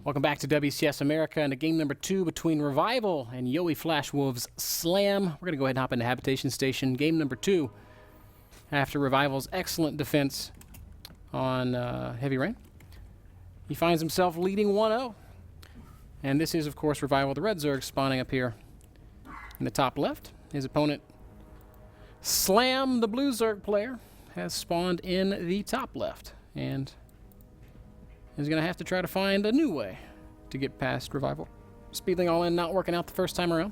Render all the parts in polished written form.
Welcome back to WCS America and to game number 2 between Revival and Yowie Flash Wolves Slam. We're going to go ahead and hop into Habitation Station. Game number 2 after Revival's excellent defense on Heavy Rain. He finds himself leading 1-0. And this is, of course, Revival, the Red Zerg, spawning up here in the top left. His opponent, Slam, the Blue Zerg player, has spawned in the top left. And is going to have to try to find a new way to get past Revival. Speedling all in, not working out the first time around.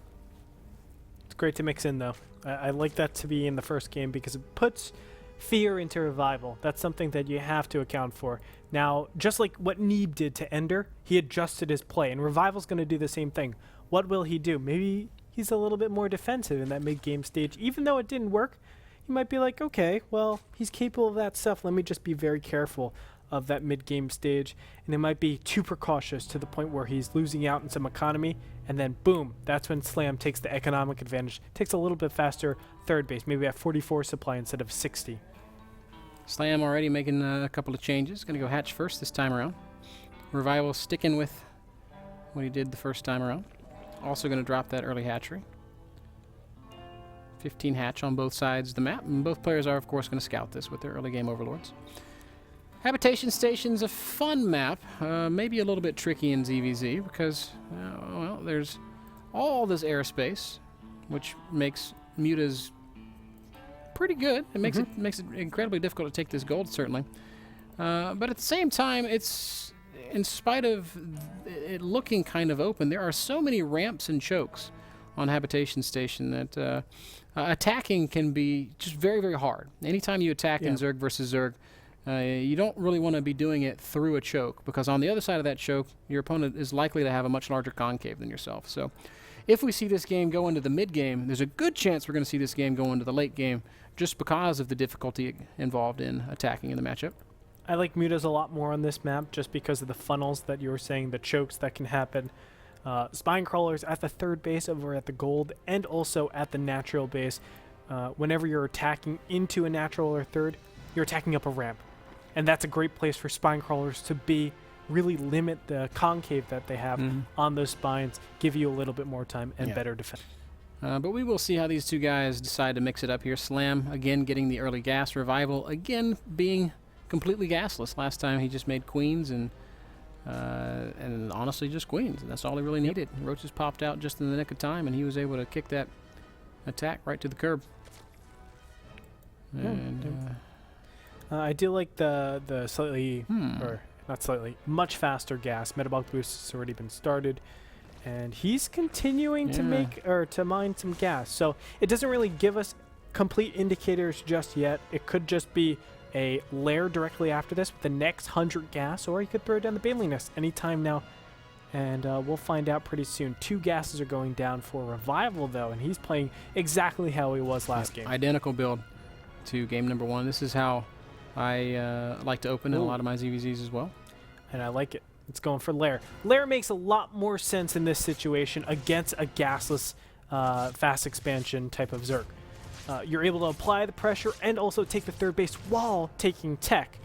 It's great to mix in, though. I like that to be in the first game because it puts fear into Revival. That's something that you have to account for. Now, just like what Neeb did to Ender, he adjusted his play, and Revival's going to do the same thing. What will he do? Maybe he's a little bit more defensive in that mid-game stage. Even though it didn't work, he might be like, okay, well, he's capable of that stuff. Let me just be very careful of that mid-game stage, and it might be too precautious to the point where he's losing out in some economy, and then boom, that's when Slam takes the economic advantage, takes a little bit faster third base, maybe at 44 supply instead of 60. Slam already making a couple of changes. Going to go hatch first this time around. Revival sticking with what he did the first time around. Also going to drop that early hatchery. 15 hatch on both sides of the map, and both players are, of course, going to scout this with their early game overlords. Habitation Station's a fun map, maybe a little bit tricky in ZVZ because, well, there's all this airspace, which makes mutas pretty good. It makes it incredibly difficult to take this gold, certainly. But at the same time, it's, in spite of it looking kind of open, there are so many ramps and chokes on Habitation Station that attacking can be just very, very hard. Anytime you attack in Zerg versus Zerg, you don't really want to be doing it through a choke, because on the other side of that choke, your opponent is likely to have a much larger concave than yourself. So if we see this game go into the mid-game, there's a good chance we're going to see this game go into the late game just because of the difficulty involved in attacking in the matchup. I like mutas a lot more on this map just because of the funnels that you were saying, the chokes that can happen. Spine crawlers at the third base over at the gold, and also at the natural base. Whenever you're attacking into a natural or third, you're attacking up a ramp. And that's a great place for spine crawlers to be, really limit the concave that they have on those spines, give you a little bit more time and better defense. But we will see how these two guys decide to mix it up here. Slam, again, getting the early gas. Revival, again, being completely gasless. Last time he just made queens and honestly just queens. And that's all he really needed. Roaches popped out just in the nick of time, and he was able to kick that attack right to the curb. And I do like the slightly, or not slightly, much faster gas. Metabolic boost has already been started, and he's continuing to make, or to mine some gas. So it doesn't really give us complete indicators just yet. It could just be a lair directly after this with the next 100 gas, or he could throw down the Baneling Nest anytime now. And we'll find out pretty soon. 2 gases are going down for Revival, though, and he's playing exactly how he was last game. Identical build to game number 1. This is how I like to open in a lot of my ZVZs as well. And I like it. It's going for Lair. Lair makes a lot more sense in this situation against a gasless fast expansion type of Zerg. You're able to apply the pressure and also take the third base while taking tech.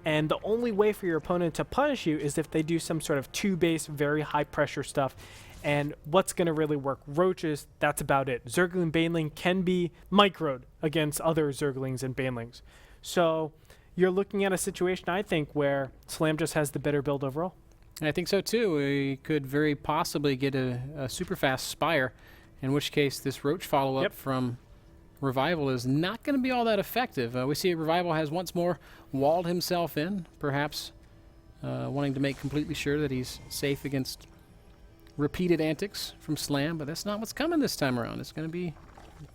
And the only way for your opponent to punish you is if they do some sort of 2-base, very high pressure stuff. And what's going to really work? Roaches, that's about it. Zergling Baneling can be microed against other Zerglings and Banelings. So you're looking at a situation, I think, where Slam just has the better build overall. I think so, too. We could very possibly get a super fast Spire, in which case this Roach follow-up from Revival is not going to be all that effective. We see Revival has once more walled himself in, perhaps wanting to make completely sure that he's safe against repeated antics from Slam, but that's not what's coming this time around. It's going to be,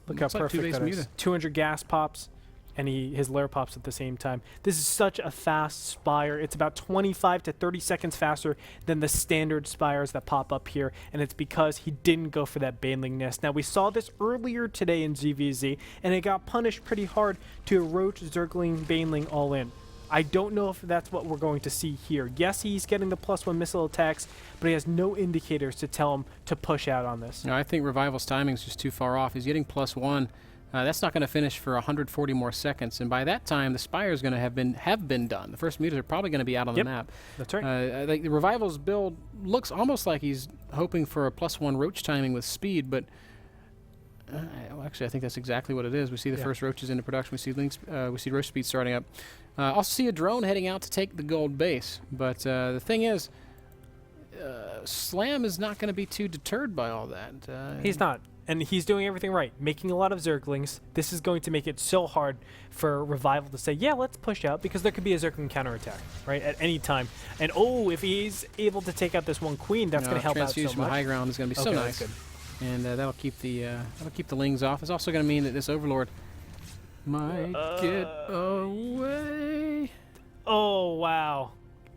look how perfect that is. 200 gas pops, and his lair pops at the same time. This is such a fast Spire. It's about 25 to 30 seconds faster than the standard Spires that pop up here, and it's because he didn't go for that Baneling Nest. Now, we saw this earlier today in ZVZ, and it got punished pretty hard to a Roach, Zergling, Baneling all in. I don't know if that's what we're going to see here. Yes, he's getting the +1 missile attacks, but he has no indicators to tell him to push out on this. No, I think Revival's timing is just too far off. He's getting +1 That's not going to finish for 140 more seconds, and by that time, the Spire is going to have been done. The first mutas are probably going to be out on the map. That's right. I think the Revival's build looks almost like he's hoping for a +1 roach timing with speed, but well, actually, I think that's exactly what it is. We see the first roaches into production. We see links. We see roach speed starting up. Also see a drone heading out to take the gold base, but the thing is, Slam is not going to be too deterred by all that. He's not. And he's doing everything right, making a lot of Zerglings. This is going to make it so hard for Revival to say, yeah, let's push out, because there could be a Zergling counterattack, right, at any time. And, oh, if he's able to take out this one queen, that's going to help out so Transfusion much. from high ground is going to be so nice. Good. And that'll keep the lings off. It's also going to mean that this Overlord might get away. Oh, wow.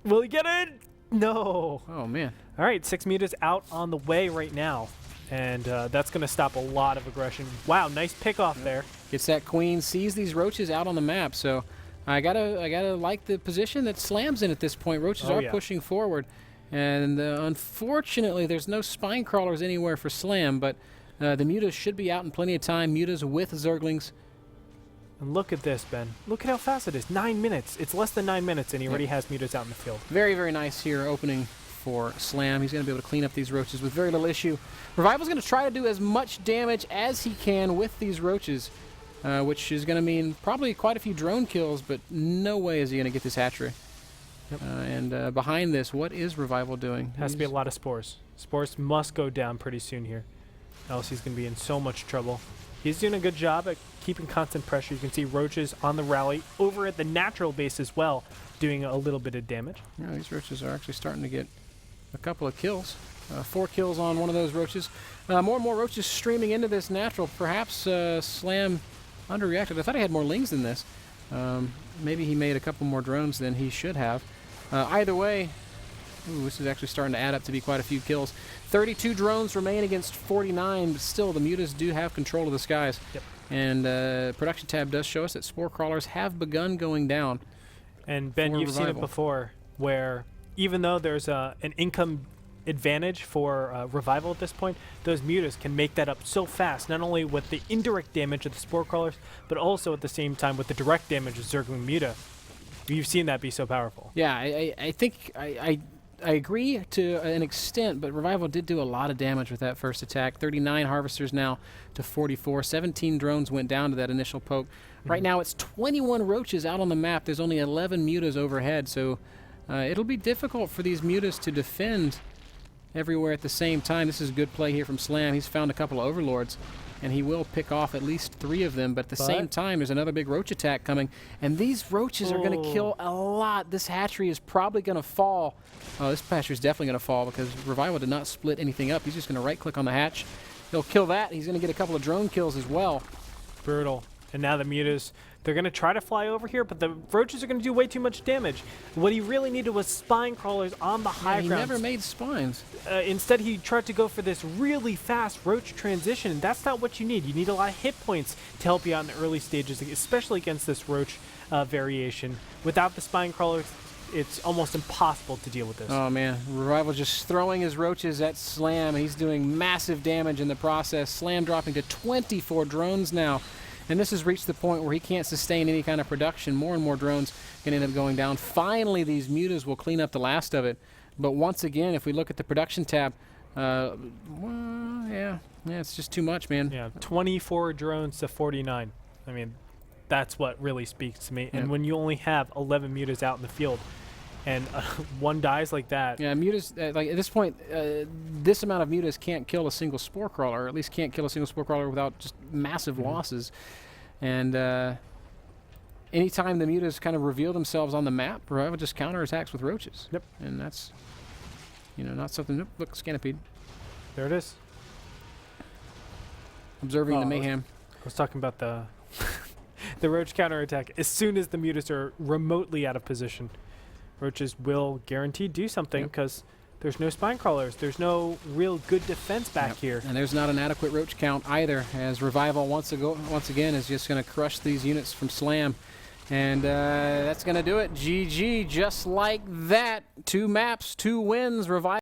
Will he get in? No. Oh, man. All right, 6 mutas out on the way right now. And that's going to stop a lot of aggression. Wow, nice pick off there. Gets that queen, sees these roaches out on the map. So I gotta like the position that Slam's in at this point. Roaches are pushing forward, and unfortunately, there's no spine crawlers anywhere for Slam. But the mutas should be out in plenty of time. Mutas with Zerglings. And look at this, Ben. Look at how fast it is. 9 minutes. It's less than 9 minutes, and he already has mutas out in the field. Very, very nice here opening for Slam. He's going to be able to clean up these roaches with very little issue. Revival's going to try to do as much damage as he can with these roaches, which is going to mean probably quite a few drone kills, but no way is he going to get this hatchery. Yep. And behind this, what is Revival doing? Has to be a lot of spores. Spores must go down pretty soon here, else he's going to be in so much trouble. He's doing a good job at keeping constant pressure. You can see roaches on the rally over at the natural base as well, doing a little bit of damage. Yeah, these roaches are actually starting to get a couple of kills. 4 kills on one of those roaches. More and more roaches streaming into this natural. Perhaps Slam underreacted. I thought he had more lings than this. Maybe he made a couple more drones than he should have. Either way, this is actually starting to add up to be quite a few kills. 32 drones remain against 49, but still the mutas do have control of the skies. Yep. And production tab does show us that spore crawlers have begun going down. And Ben, you've seen it before, where even though there's an income advantage for Revival at this point, those mutas can make that up so fast, not only with the indirect damage of the spore crawlers, but also at the same time with the direct damage of Zergling muta. You've seen that be so powerful. Yeah, I think I agree to an extent, but Revival did do a lot of damage with that first attack. 39 harvesters now to 44. 17 drones went down to that initial poke. Right now it's 21 roaches out on the map. There's only 11 mutas overhead, so it'll be difficult for these mutas to defend everywhere at the same time. This is good play here from Slam. He's found a couple of overlords, and he will pick off at least 3 of them, but at the same time, there's another big roach attack coming, and these roaches are going to kill a lot. This hatchery is probably going to fall. Oh, this hatchery is definitely going to fall because Revival did not split anything up. He's just going to right-click on the hatch. He'll kill that. He's going to get a couple of drone kills as well. Brutal. And now the mutas, they're going to try to fly over here, but the roaches are going to do way too much damage. What he really needed was spine crawlers on the high ground. He never made spines. Instead, he tried to go for this really fast roach transition, and that's not what you need. You need a lot of hit points to help you out in the early stages, especially against this roach variation. Without the spine crawlers, it's almost impossible to deal with this. Oh, man. Revival just throwing his roaches at Slam. He's doing massive damage in the process. Slam dropping to 24 drones now. And this has reached the point where he can't sustain any kind of production. More and more drones can end up going down. Finally, these mutas will clean up the last of it. But once again, if we look at the production tab, well, yeah, it's just too much, man. Yeah, 24 drones to 49. I mean, that's what really speaks to me. Yep. And when you only have 11 mutas out in the field, and one dies like that. Yeah, mutas, like at this point, this amount of mutas can't kill a single spore crawler, or at least can't kill a single spore crawler without just massive losses. And anytime the mutas kind of reveal themselves on the map, Revival just counterattacks with roaches. Yep. And that's, not something. Look, Scanipede. There it is. Observing the mayhem. I was talking about the the roach counterattack. As soon as the mutas are remotely out of position, roaches will guaranteed do something because there's no spine crawlers. There's no real good defense back here. And there's not an adequate roach count either, as Revival once again is just going to crush these units from Slam. And that's going to do it. GG, just like that. 2 maps, 2 wins. Revival.